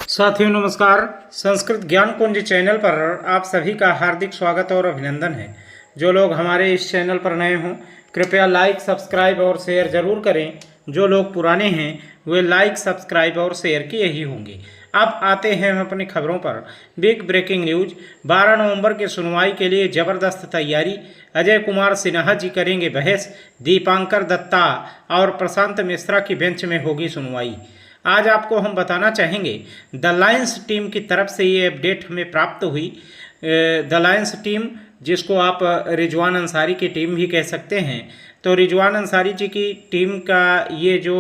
साथियों नमस्कार। संस्कृत ज्ञान कुंज चैनल पर आप सभी का हार्दिक स्वागत और अभिनंदन है। जो लोग हमारे इस चैनल पर नए हों कृपया लाइक सब्सक्राइब और शेयर ज़रूर करें। जो लोग पुराने हैं वे लाइक सब्सक्राइब और शेयर किए ही होंगे। अब आते हैं हम अपनी खबरों पर। Big breaking news. 12 नवंबर की सुनवाई के लिए ज़बरदस्त तैयारी। अजय कुमार सिन्हा जी करेंगे बहस। दीपांकर दत्ता और प्रशांत मिश्रा की बेंच में होगी सुनवाई। आज आपको हम बताना चाहेंगे द लायंस टीम की तरफ से ये अपडेट हमें प्राप्त हुई। द लायंस टीम, जिसको आप रिजवान अंसारी की टीम भी कह सकते हैं, तो रिजवान अंसारी जी की टीम का ये जो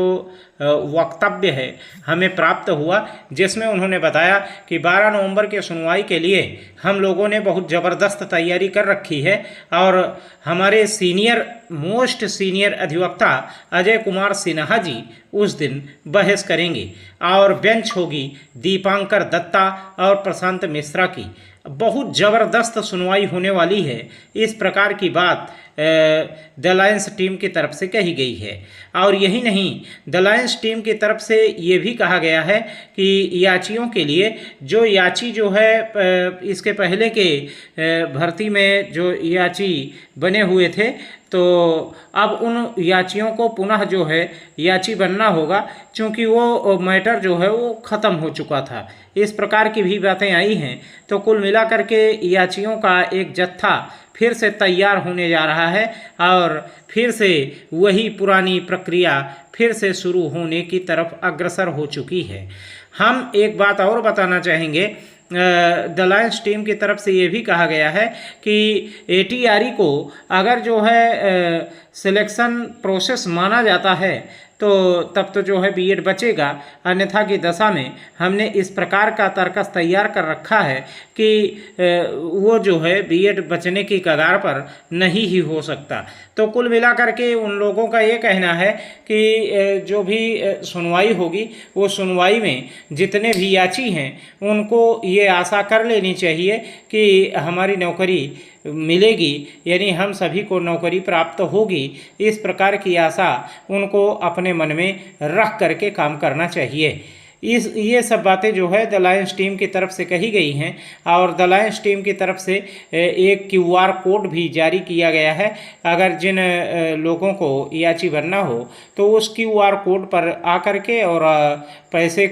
वक्तव्य है हमें प्राप्त हुआ, जिसमें उन्होंने बताया कि 12 नवंबर के सुनवाई के लिए हम लोगों ने बहुत ज़बरदस्त तैयारी कर रखी है और हमारे मोस्ट सीनियर अधिवक्ता अजय कुमार सिन्हा जी उस दिन बहस करेंगे और बेंच होगी दीपांकर दत्ता और प्रशांत मिश्रा की। बहुत ज़बरदस्त सुनवाई होने वाली है, इस प्रकार की बात द लायंस टीम की तरफ से कही गई है। और यही नहीं, द लायंस टीम की तरफ से ये भी कहा गया है कि याचियों के लिए जो याची जो है इसके पहले के भर्ती में जो याची बने हुए थे, तो अब उन याचियों को पुनः जो है याची बनना होगा, क्योंकि वो मैटर जो है वो ख़त्म हो चुका था। इस प्रकार की भी बातें आई हैं। तो कुल मिलाकर के याचियों का एक जत्था फिर से तैयार होने जा रहा है और फिर से वही पुरानी प्रक्रिया फिर से शुरू होने की तरफ अग्रसर हो चुकी है। हम एक बात और बताना चाहेंगे, द लायंस टीम की तरफ से ये भी कहा गया है कि ATRE को अगर जो है सिलेक्शन प्रोसेस माना जाता है तो तब तो जो है बीएड बचेगा, अन्यथा की दशा में हमने इस प्रकार का तर्कस तैयार कर रखा है कि वो जो है बीएड बचने की कगार पर नहीं ही हो सकता। तो कुल मिलाकर के उन लोगों का ये कहना है कि जो भी सुनवाई होगी वो सुनवाई में जितने भी याची हैं उनको ये आशा कर लेनी चाहिए कि हमारी नौकरी मिलेगी, यानी हम सभी को नौकरी प्राप्त होगी। इस प्रकार की आशा उनको अपने मन में रख करके काम करना चाहिए। ये सब बातें जो है द लायंस टीम की तरफ से कही गई हैं और द लायंस टीम की तरफ से एक QR कोड भी जारी किया गया है। अगर जिन लोगों को याची बनना हो तो उस QR कोड पर आकर के और पैसे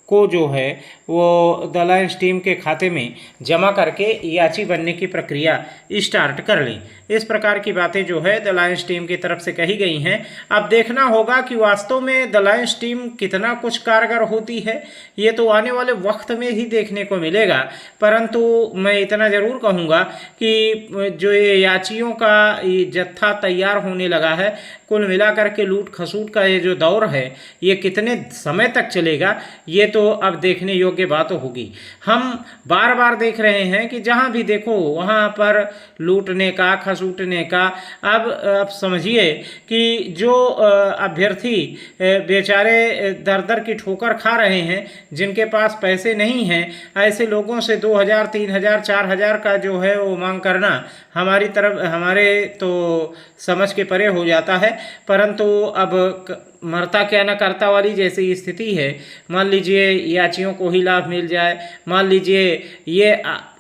को जो है वो द लायंस टीम के खाते में जमा करके याची बनने की प्रक्रिया स्टार्ट कर लें। इस प्रकार की बातें जो है द लायंस टीम की तरफ से कही गई हैं। अब देखना होगा कि वास्तव में द लायंस टीम कितना कुछ कारगर होती है, ये तो आने वाले वक्त में ही देखने को मिलेगा। परंतु मैं इतना ज़रूर कहूँगा कि जो ये याचियों का ये जत्था तैयार होने लगा है, कुल मिलाकर के लूट खसूट का ये जो दौर है ये कितने समय तक चलेगा ये तो अब देखने योग्य बात होगी। हम बार बार देख रहे हैं कि जहाँ भी देखो वहाँ पर लूटने का खसूटने का। अब समझिए कि जो अभ्यर्थी बेचारे दर दर की ठोकर खा रहे हैं, जिनके पास पैसे नहीं हैं, ऐसे लोगों से 2000 3000 4000 का जो है वो मांग करना हमारे तो समझ के परे हो जाता है। परंतु अब मरता क्या न करता वाली जैसी स्थिति है। मान लीजिए याचियों को ही लाभ मिल जाए, मान लीजिए ये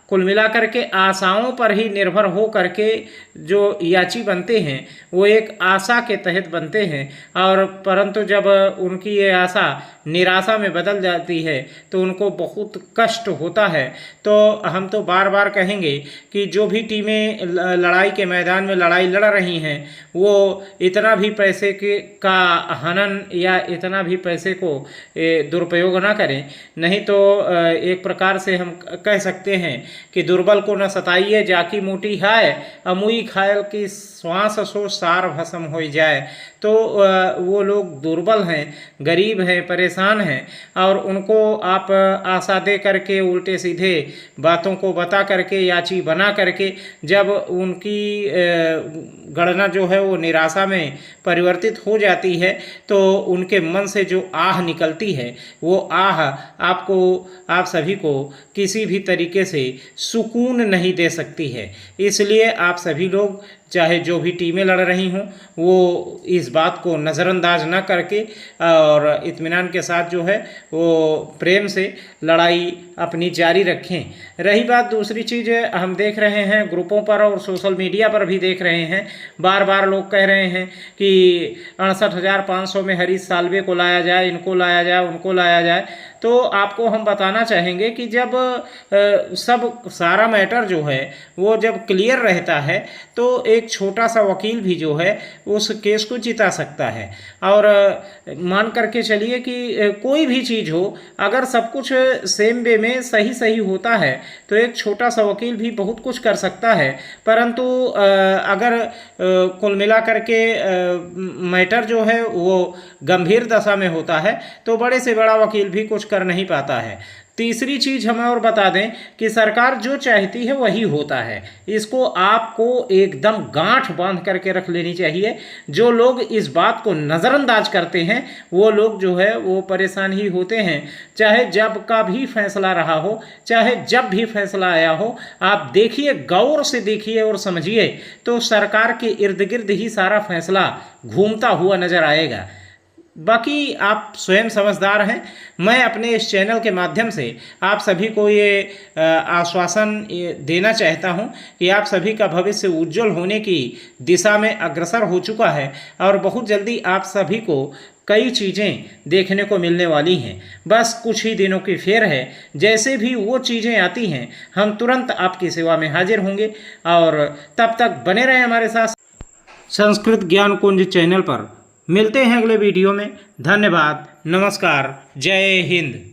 कुल मिलाकर के आशाओं पर ही निर्भर हो करके जो याची बनते हैं वो एक आशा के तहत बनते हैं, और परंतु जब उनकी ये आशा निराशा में बदल जाती है तो उनको बहुत कष्ट होता है। तो हम तो बार बार कहेंगे कि जो भी टीमें लड़ाई के मैदान में लड़ाई लड़ रही हैं वो इतना भी पैसे का हनन या इतना भी पैसे को दुरुपयोग ना करें, नहीं तो एक प्रकार से हम कह सकते हैं कि दुर्बल को न सताइए जाकी मोटी हाय, अमुई खायल की श्वास सो सार भस्म हो जाए। तो वो लोग दुर्बल हैं, गरीब हैं, परेशान हैं, और उनको आप आशा दे करके उल्टे सीधे बातों को बता करके याची बना करके जब उनकी गणना जो है वो निराशा में परिवर्तित हो जाती है तो उनके मन से जो आह निकलती है वो आह आप सभी को किसी भी तरीके से सुकून नहीं दे सकती है। इसलिए आप सभी लोग चाहे जो भी टीमें लड़ रही हों, वो इस बात को नज़रअंदाज न करके और इत्मीनान के साथ जो है वो प्रेम से लड़ाई अपनी जारी रखें। रही बात दूसरी चीज़, हम देख रहे हैं ग्रुपों पर और सोशल मीडिया पर भी देख रहे हैं, बार बार लोग कह रहे हैं कि 68,500 में हरीश साल्वे को लाया जाए, इनको लाया जाए, उनको लाया जाए। तो आपको हम बताना चाहेंगे कि जब सब सारा मैटर जो है वो जब क्लियर रहता है तो एक छोटा सा वकील भी जो है उस केस को जिता सकता है। और मान करके चलिए कि कोई भी चीज़ हो, अगर सब कुछ सेम वे में सही सही होता है तो एक छोटा सा वकील भी बहुत कुछ कर सकता है। परंतु अगर कुल मिला करके मैटर जो है वो गंभीर दशा में होता है तो बड़े से बड़ा वकील भी कुछ कर नहीं पाता है। तीसरी चीज़ हमें और बता दें कि सरकार जो चाहती है वही होता है। इसको आपको एकदम गांठ बांध करके रख लेनी चाहिए। जो लोग इस बात को नज़रअंदाज करते हैं वो लोग जो है वो परेशान ही होते हैं। चाहे जब का भी फैसला रहा हो, चाहे जब भी फैसला आया हो, आप देखिए, गौर से देखिए और समझिए तो सरकार के इर्द गिर्द ही सारा फैसला घूमता हुआ नजर आएगा। बाकी आप स्वयं समझदार हैं। मैं अपने इस चैनल के माध्यम से आप सभी को ये आश्वासन देना चाहता हूं कि आप सभी का भविष्य उज्जवल होने की दिशा में अग्रसर हो चुका है और बहुत जल्दी आप सभी को कई चीज़ें देखने को मिलने वाली हैं। बस कुछ ही दिनों की फेर है। जैसे भी वो चीज़ें आती हैं हम तुरंत आपकी सेवा में हाजिर होंगे और तब तक बने रहें हमारे साथ संस्कृत ज्ञान कुंज चैनल पर। मिलते हैं अगले वीडियो में। धन्यवाद, नमस्कार, जय हिंद।